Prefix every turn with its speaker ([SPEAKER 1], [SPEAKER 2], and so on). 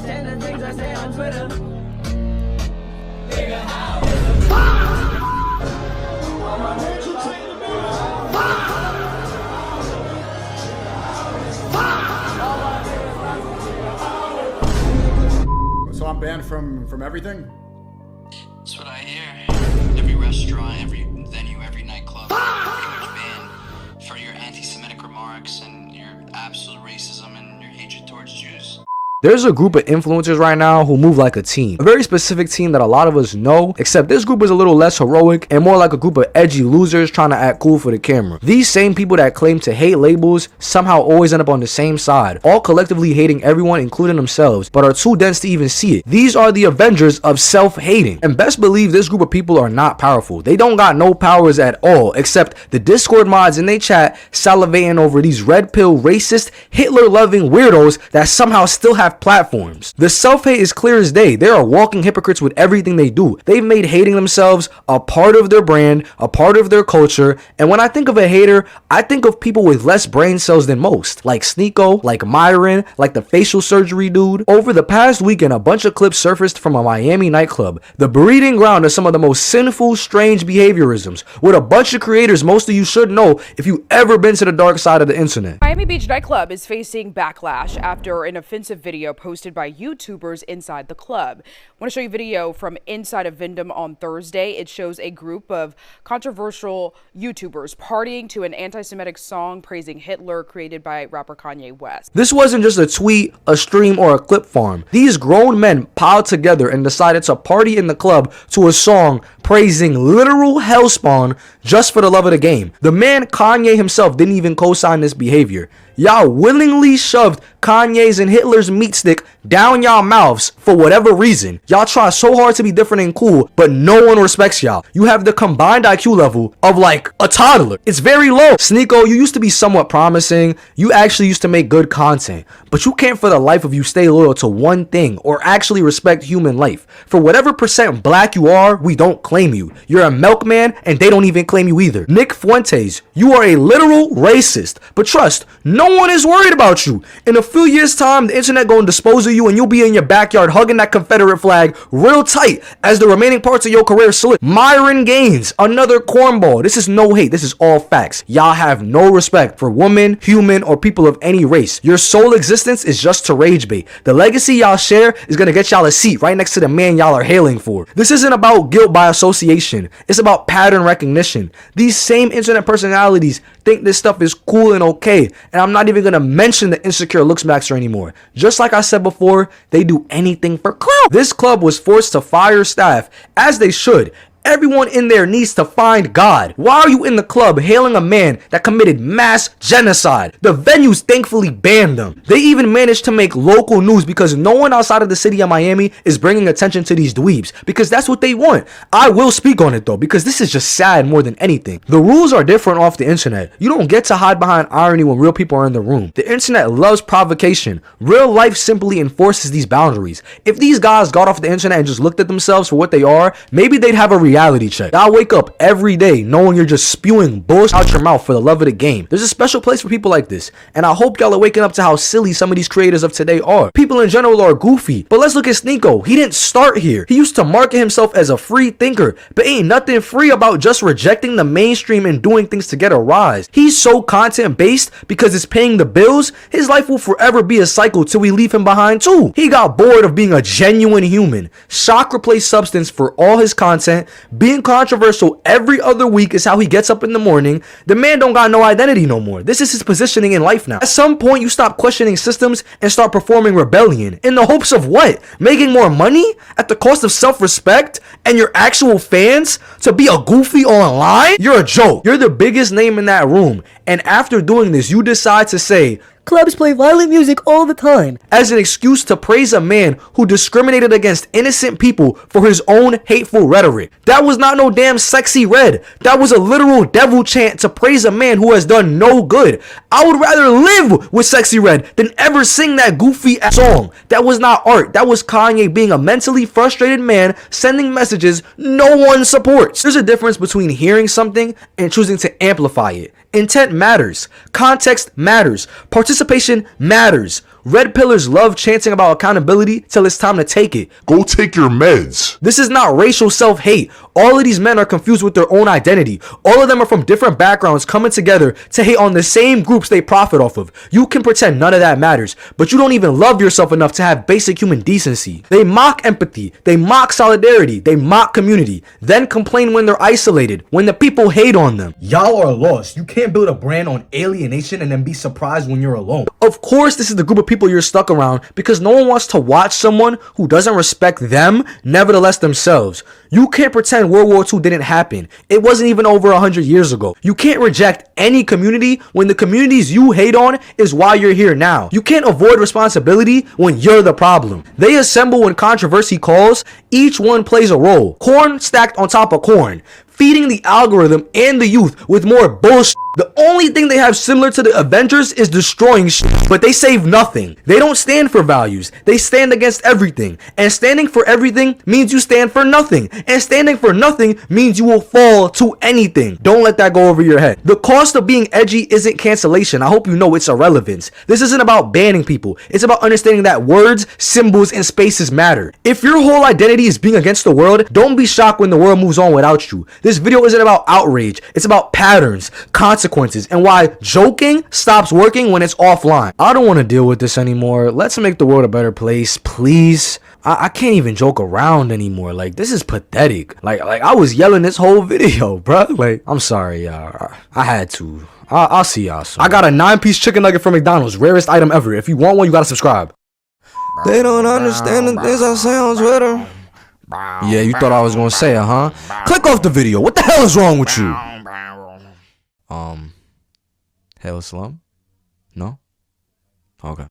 [SPEAKER 1] understand the things I say on Twitter.
[SPEAKER 2] So I'm banned from everything?
[SPEAKER 3] That's what I hear. Every restaurant, every venue, every nightclub, pretty much banned for your anti-Semitic remarks and your absolute racism and your hatred towards Jews.
[SPEAKER 4] There's a group of influencers right now who move like a team. A very specific team that a lot of us know, except this group is a little less heroic and more like a group of edgy losers trying to act cool for the camera. These same people that claim to hate labels somehow always end up on the same side, all collectively hating everyone including themselves, but are too dense to even see it. These are the avengers of self-hating. And best believe this group of people are not powerful. They don't got no powers at all, except the Discord mods in their chat salivating over these red pill racist Hitler-loving weirdos that somehow still have platforms. The self-hate is clear as day. They are walking hypocrites with everything they do. They've made hating themselves a part of their brand, a part of their culture, and when I think of a hater, I think of people with less brain cells than most, like Sneeko, like Myron, like the facial surgery dude. Over the past weekend, a bunch of clips surfaced from a Miami nightclub, the breeding ground of some of the most sinful, strange behaviorisms, with a bunch of creators most of you should know if you ever been to the dark side of the internet.
[SPEAKER 5] Miami Beach nightclub is facing backlash after an offensive video posted by YouTubers inside the club. I want to show you video from inside of Vyndham on Thursday. It shows a group of controversial YouTubers partying to an anti-Semitic song praising Hitler created by rapper Kanye West.
[SPEAKER 4] This wasn't just a tweet, a stream, or a clip farm. These grown men piled together and decided to party in the club to a song praising literal hellspawn just for the love of the game. The man Kanye himself didn't even co-sign this behavior. Y'all willingly shoved Kanye's and Hitler's meat stick down y'all mouths for whatever reason. Y'all try so hard to be different and cool, but no one respects y'all. You have the combined IQ level of like a toddler. It's very low. Sneeko, you used to be somewhat promising. You actually used to make good content, but you can't for the life of you stay loyal to one thing or actually respect human life. For whatever percent black you are, we don't claim you. You're a milkman and they don't even claim you either. Nick Fuentes, you are a literal racist, but trust, no one is worried about you. In a few years time, the internet gonna dispose of you and you'll be in your backyard hugging that Confederate flag real tight as the remaining parts of your career slip. Myron Gaines, another cornball. This is no hate, this is all facts. Y'all have no respect for women, human, or people of any race. Your sole existence is just to rage bait. The legacy y'all share is gonna get y'all a seat right next to the man y'all are hailing for. This isn't about guilt by association, it's about pattern recognition. These same internet personalities think this stuff is cool and okay, and I'm not even gonna mention the insecure looks maxer anymore. Just like I said before, they do anything for clout. This club was forced to fire staff, as they should. Everyone in there needs to find God. Why are you in the club hailing a man that committed mass genocide? The venues thankfully banned them. They even managed to make local news because no one outside of the city of Miami is bringing attention to these dweebs because that's what they want. I will speak on it though because this is just sad more than anything. The rules are different off the internet. You don't get to hide behind irony when real people are in the room. The internet loves provocation. Real life simply enforces these boundaries. If these guys got off the internet and just looked at themselves for what they are, maybe they'd have a reality check. Y'all wake up every day knowing you're just spewing bullshit out your mouth for the love of the game. There's a special place for people like this, and I hope y'all are waking up to how silly some of these creators of today are. People in general are goofy, but let's look at Sneeko. He didn't start here. He used to market himself as a free thinker, but ain't nothing free about just rejecting the mainstream and doing things to get a rise. He's so content based because it's paying the bills. His life will forever be a cycle till we leave him behind too. He got bored of being a genuine human. Shock replaced substance for all his content. Being controversial every other week is how he gets up in the morning. The man don't got no identity no more. This is his positioning in life now. At some point, you stop questioning systems and start performing rebellion. In the hopes of what? Making more money? At the cost of self-respect? And your actual fans? To be a goofy online? You're a joke. You're the biggest name in that room. And after doing this, you decide to say,
[SPEAKER 6] clubs play violent music all the time,
[SPEAKER 4] as an excuse to praise a man who discriminated against innocent people for his own hateful rhetoric. That was not no damn sexy red. That was a literal devil chant to praise a man who has done no good. I would rather live with sexy red than ever sing that goofy ass song. That was not art. That was Kanye being a mentally frustrated man sending messages no one supports. There's a difference between hearing something and choosing to amplify it. Intent matters. Context matters. Participation matters. Red pillers love chanting about accountability till it's time to take it.
[SPEAKER 7] Go take your meds.
[SPEAKER 4] This is not racial self-hate. All of these men are confused with their own identity. All of them are from different backgrounds coming together to hate on the same groups they profit off of. You can pretend none of that matters, but you don't even love yourself enough to have basic human decency. They mock empathy, they mock solidarity, they mock community, then complain when they're isolated, when the people hate on them. Y'all are lost. You can't build a brand on alienation and then be surprised when you're alone. Of course, this is the group of people you're stuck around because no one wants to watch someone who doesn't respect them, nevertheless themselves. You can't pretend World War II didn't happen. It wasn't even over 100 years ago. You can't reject any community when the communities you hate on is why you're here now. You can't avoid responsibility when you're the problem. They assemble when controversy calls. Each one plays a role. Corn stacked on top of corn, feeding the algorithm and the youth with more bullshit. The only thing they have similar to the Avengers is destroying shit, but they save nothing. They don't stand for values. They stand against everything. And standing for everything means you stand for nothing. And standing for nothing means you will fall to anything. Don't let that go over your head. The cost of being edgy isn't cancellation. I hope you know it's irrelevance. This isn't about banning people. It's about understanding that words, symbols, and spaces matter. If your whole identity is being against the world, don't be shocked when the world moves on without you. This video isn't about outrage. It's about patterns, consequences, and why joking stops working when it's offline. I don't want to deal with this anymore. Let's make the world a better place, please. I can't even joke around anymore. Like, this is pathetic. Like I was yelling this whole video, bro. Like, I'm sorry, y'all. I had to. I'll see y'all soon. I got a 9-piece chicken nugget from McDonald's. Rarest item ever. If you want one, you gotta subscribe. They don't understand the things I say on Twitter. Yeah, you thought I was gonna say it, huh? Click off the video. What the hell is wrong with you? Hell slum? No? Okay.